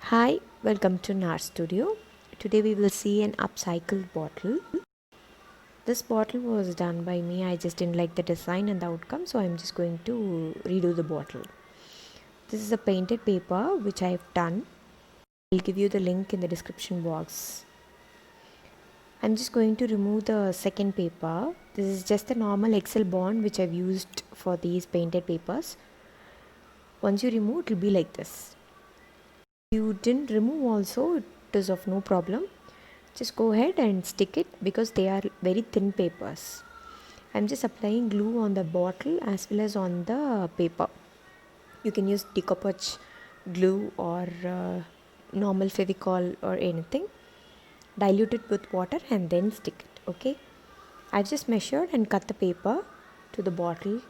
Hi, welcome to NAR Studio. Today we will see an upcycled bottle. This bottle was done by me. I just didn't like the design and the outcome, so I'm just going to redo the bottle. This is a painted paper which I've done. I'll give you the link in the description box. I'm just going to remove the second paper. This is just a normal Excel bond which I've used for these painted papers. Once you remove, it will be like this. If you didn't remove also, it is of no problem. Just go ahead and stick it because they are very thin papers. I'm just applying glue on the bottle as well as on the paper. You can use decoupage glue or normal fevicol or anything. Dilute it with water and then stick it. Okay, I've just measured and cut the paper to the bottle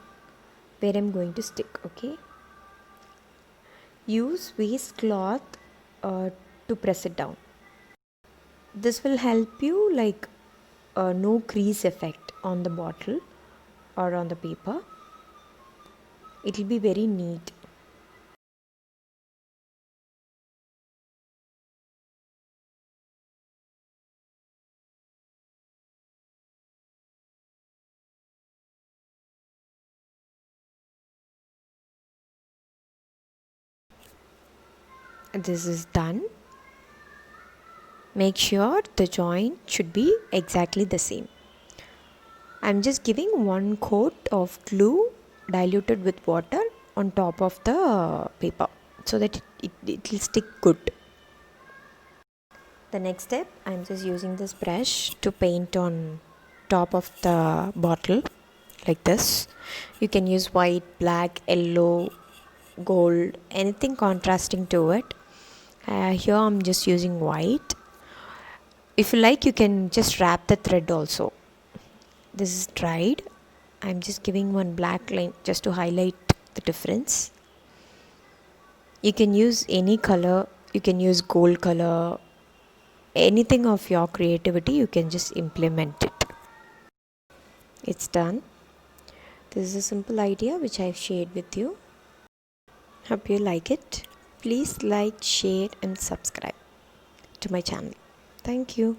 where I'm going to stick. Okay, use waste cloth to press it down. This will help you like no crease effect on the bottle or on the paper. It will be very neat. This is done. Make sure the joint should be exactly the same. I'm just giving one coat of glue diluted with water on top of the paper so that it will stick good. The next step, I'm just using this brush to paint on top of the bottle like this. You can use white, black, yellow, gold, anything contrasting to it. Here I'm just using white. If you like, you can just wrap the thread also. This is dried. I'm just giving one black line just to highlight the difference. You can use any color. You can use gold color. Anything of your creativity, you can just implement it. It's done. This is a simple idea which I've shared with you. Hope you like it. Please like, share and subscribe to my channel. Thank you.